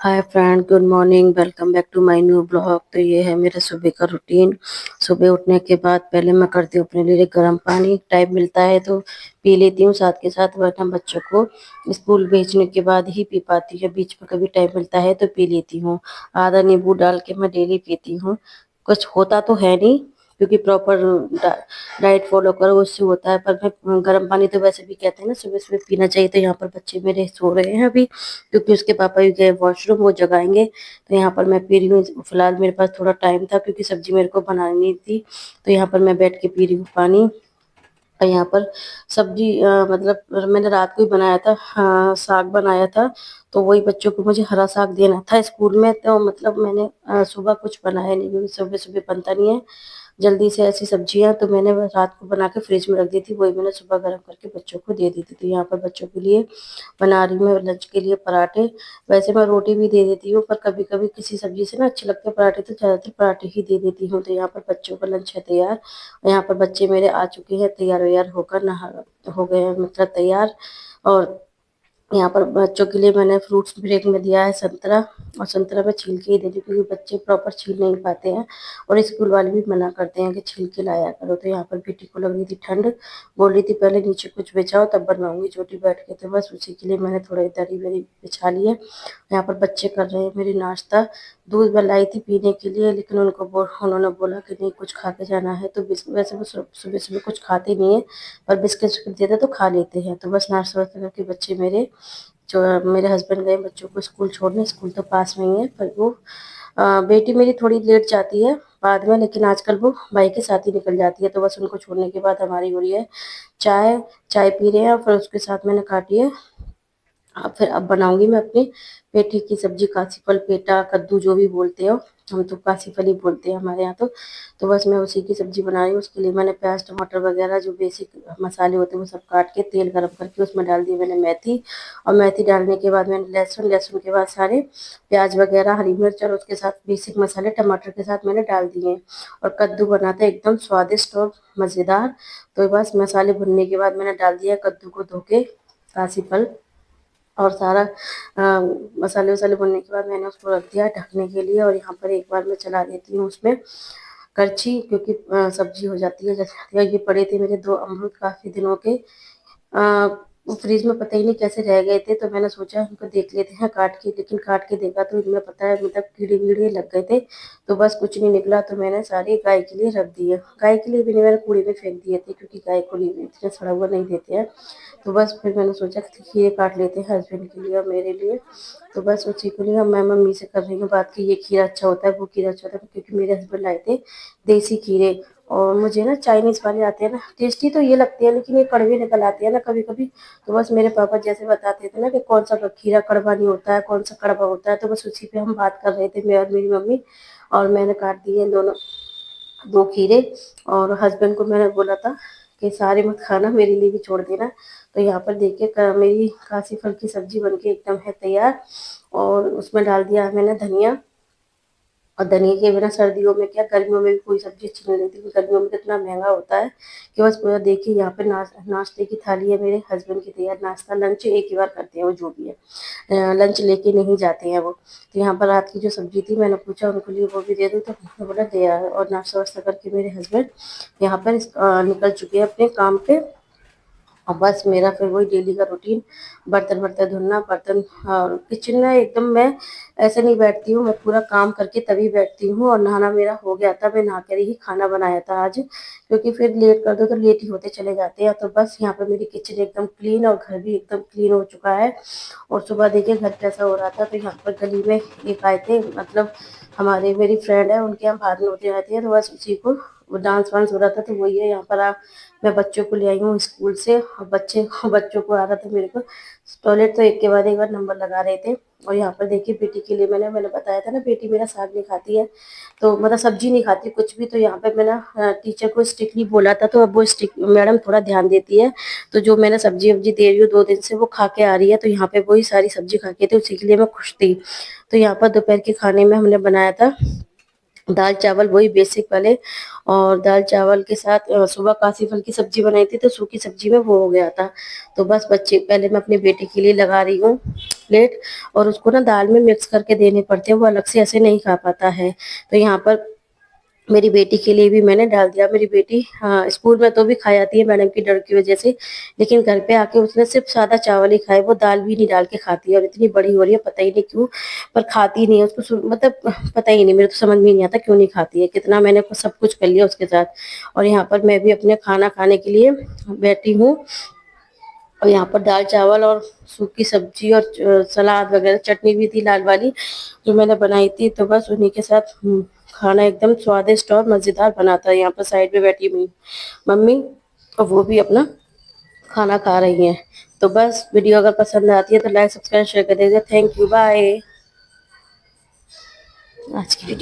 Hi friend, good morning. Welcome back to my new blog. तो ये है मेरा सुबह का रूटीन। सुबह उठने के बाद पहले मैं करती हूँ अपने लिए गर्म पानी। टाइम मिलता है तो पी लेती हूँ, साथ के साथ वरना बच्चों को स्कूल भेजने के बाद ही पी पाती है। बीच में कभी टाइम मिलता है तो पी लेती हूँ। आधा नींबू डाल के मैं डेली पीती हूँ। कुछ होता तो है नहीं, क्योंकि प्रॉपर डाइट फॉलो करो उससे होता है, पर मैं गर्म पानी तो वैसे भी कहते हैं ना सुबह सुबह पीना चाहिए। तो यहाँ पर बच्चे मेरे सो रहे हैं अभी, क्योंकि उसके पापा भी गए वॉशरूम, वो जगाएंगे। तो यहाँ पर मैं पी रही हूँ। फिलहाल मेरे पास थोड़ा टाइम था क्योंकि सब्जी मेरे को बनानी नहीं थी, तो यहाँ पर मैं बैठ के पी रही हूँ पानी। और यहाँ पर सब्जी मतलब मैंने रात को ही बनाया था, साग बनाया था। तो वही बच्चों को मुझे हरा साग देना था स्कूल में, तो मतलब मैंने सुबह कुछ बनाया नहीं, क्योंकि सुबह सुबह बनता नहीं है जल्दी से ऐसी सब्जियां। तो मैंने वो रात को बना के फ्रिज में रख दी थी, वही मैंने सुबह गर्म करके बच्चों को दे दी थी। तो यहाँ पर बच्चों के लिए बना रही हूँ मैं लंच के लिए पराठे। वैसे मैं रोटी भी दे देती हूँ, पर कभी कभी किसी सब्जी से ना अच्छे लगते हैं पराठे, तो ज़्यादातर पराठे ही दे देती हूँ। तो यहाँ पर बच्चों का लंच है तैयार। और यहाँ पर बच्चे मेरे आ चुके हैं, तैयार वैयार होकर नहा हो गए हैं, मतलब तैयार। और यहाँ पर बच्चों के लिए मैंने फ्रूट्स ब्रेक में दिया है संतरा। और संतरा मैं छील के ही दे दी, क्योंकि बच्चे प्रॉपर छील नहीं पाते हैं, और स्कूल वाले भी मना करते हैं कि छील के लाया करो। तो यहाँ पर बेटी को लग रही थी ठंड, बोल रही थी पहले नीचे कुछ बिछाओ तब बनवाऊंगी छोटी बैठ के। तो बस उसी के लिए मैंने थोड़ी दरी वरी बिछा ली है। यहाँ पर बच्चे कर रहे हैं मेरी नाश्ता। दूध बनाई थी पीने के लिए, लेकिन उन्होंने बोला कि नहीं कुछ खा के जाना है। तो वैसे वो सुबह सुबह कुछ खाते नहीं है, पर बिस्किट देते तो खा लेते हैं। तो बस नाश्ता वास्ता करके बच्चे मेरे, जो मेरे हस्बैंड गए बच्चों को स्कूल छोड़ने। स्कूल तो पास में ही है, पर वो बेटी मेरी थोड़ी लेट जाती है बाद में, लेकिन आजकल वो भाई के साथ ही निकल जाती है। तो बस उनको छोड़ने के बाद हमारी हो रही है चाय। चाय पी रहे हैं, और फिर उसके साथ मैंने काटी है। फिर अब बनाऊंगी मैं अपनी पेठी की सब्जी, कासी फल पेटा कद्दू जो भी बोलते हो, हम तो कासी फल ही बोलते हैं हमारे यहाँ तो बस मैं उसी की सब्जी बना रही हूँ। उसके लिए मैंने प्याज टमाटर वगैरह जो बेसिक मसाले होते हैं वो सब काट के तेल गरम करके उसमें डाल दी मैंने मेथी। और मेथी डालने के बाद मैंने लहसुन, लहसुन के बाद सारे प्याज वगैरह हरी मिर्च, और उसके साथ बेसिक मसाले टमाटर के साथ मैंने डाल दिए। और कद्दू बनाते हैं एकदम स्वादिष्ट और मज़ेदार। तो बस मसाले भुनने के बाद मैंने डाल दिया कद्दू को धो के, कासी फल, और सारा मसाले वसाले भुनने के बाद मैंने उसको रख दिया ढकने के लिए। और यहाँ पर एक बार मैं चला देती हूँ उसमें करछी, क्योंकि सब्जी हो जाती है जैसे। ये पड़े थे मेरे 2 अमरूद काफी दिनों के, आ, वो फ्रिज में पता ही नहीं कैसे रह गए थे। तो मैंने सोचा इनको देख लेते हैं काट के, लेकिन काट के देखा तो इनमें पता है मतलब कीड़े वीड़े लग गए थे। तो बस कुछ नहीं निकला, तो मैंने सारी गाय के लिए रख दिए। गाय के लिए भी नहीं, मैंने कूड़े में फेंक दिए थे, क्योंकि गाय को इतना सड़ा हुआ नहीं देते हैं। तो बस फिर मैंने सोचा कि खीरे काट लेते हैं हस्बैंड के लिए और मेरे लिए। तो बस उसी को लिए मैं मम्मी से कर रही हूँ बात कि ये खीरा अच्छा होता है, वो खीरा अच्छा होता है, क्योंकि मेरे हस्बैंड लाए थे देसी खीरे। और मुझे ना चाइनीज वाले आते हैं ना, टेस्टी तो ये लगते हैं, लेकिन ये कड़वे निकल आते हैं ना कभी कभी। तो बस मेरे पापा जैसे बताते थे ना कि कौन सा खीरा कड़वा नहीं होता है, कौन सा कड़वा होता है, तो बस उसी पे हम बात कर रहे थे मैं और मेरी मम्मी। और मैंने काट दिए दोनों 2 खीरे। और हस्बैंड को मैंने बोला था कि सारे मत खाना, मेरे लिए भी छोड़ देना। तो यहाँ पर देखिए मेरी कासी फल की सब्जी बनके एकदम है तैयार। और उसमें डाल दिया है मैंने धनिया। और धनिया के बिना सर्दियों में क्या, गर्मियों में भी कोई सब्जी अच्छी नहीं लगती, क्योंकि गर्मियों में तो इतना महंगा होता है कि बस पूरा देखिए। यहाँ पे नाश्ते की थाली है मेरे हस्बैंड की तैयार। नाश्ता लंच एक ही बार करते हैं वो, जो भी है लंच लेके नहीं जाते हैं वो। तो यहाँ पर रात की जो सब्जी थी मैंने पूछा उनके लिए वो भी दे दूँ, तो उन्होंने बोला दे यार। और नाश्ता वास्ता करके मेरे हस्बैंड यहाँ पर निकल चुके हैं अपने काम पे। और बस मेरा फिर वही डेली का रूटीन, बर्तन वर्तन धुलना, बर्तन। और किचन में एकदम मैं ऐसे नहीं बैठती हूँ, मैं पूरा काम करके तभी बैठती हूँ। और नहाना मेरा हो गया था, मैं नहा कर ही खाना बनाया था आज, क्योंकि फिर लेट कर दो तो लेट ही होते चले जाते हैं। तो बस यहाँ पर मेरी किचन एकदम क्लीन, और घर भी एकदम क्लीन हो चुका है। और सुबह देखिए घर कैसा हो रहा था। तो यहाँ पर गली में एक आए थे, मतलब हमारे मेरी फ्रेंड है, उनके यहाँ भाग होते रहते हैं। तो बस उसी को वो डांस वांस हो रहा था, तो वही है यहाँ पर मैं बच्चों को ले आई हूँ स्कूल से। और बच्चों को आ रहा था मेरे को टॉयलेट, तो एक के बाद एक बार नंबर लगा रहे थे। और यहाँ पर देखिए बेटी के लिए मैंने बताया था ना, बेटी मेरा साग नहीं खाती है, तो मतलब सब्जी नहीं खाती कुछ भी। तो यहाँ पे मैंने टीचर को स्ट्रिक्टली बोला था, तो अब वो स्ट्रिक्ट मैडम थोड़ा ध्यान देती है। तो जो मैंने सब्जी वब्जी दे रही हूँ 2 दिन से वो खा के आ रही है। तो यहाँ पे वही सारी सब्जी खा के थी, उसी के लिए मैं खुश थी। तो यहाँ पर दोपहर के खाने में हमने बनाया था दाल चावल वही बेसिक वाले। और दाल चावल के साथ सुबह कासी फल की सब्जी बनाई थी, तो सूखी सब्जी में वो हो गया था। तो बस बच्चे, पहले मैं अपने बेटे के लिए लगा रही हूँ प्लेट, और उसको ना दाल में मिक्स करके देने पड़ते हैं, वो अलग से ऐसे नहीं खा पाता है। तो यहाँ पर मेरी बेटी के लिए भी मैंने डाल दिया। मेरी बेटी, हाँ, स्कूल में तो भी खा जाती है मैडम की डर की वजह से, लेकिन घर पे आके उसने सिर्फ सादा चावल ही खाए, वो दाल भी नहीं डाल के खाती है, और इतनी बड़ी हो रही है पता ही नहीं क्यों, पर खाती नहीं है उसको मतलब पता ही नहीं, मेरे तो समझ में ही नहीं आता क्यों नहीं खाती है। कितना मैंने सब कुछ कर लिया उसके साथ। और यहाँ पर मैं भी अपने खाना खाने के लिए बैठी हूँ, और यहाँ पर दाल चावल और सूखी सब्जी और सलाद वगैरह, चटनी भी थी लाल वाली जो मैंने बनाई थी। तो बस उन्हीं के साथ खाना एकदम स्वादिष्ट और मज़ेदार बना था। यहाँ पर साइड में बैठी हुई मम्मी, और वो भी अपना खाना खा रही हैं। तो बस वीडियो अगर पसंद आती है तो लाइक सब्सक्राइब शेयर कर दीजिए। Thank you, bye. आज की वीडियो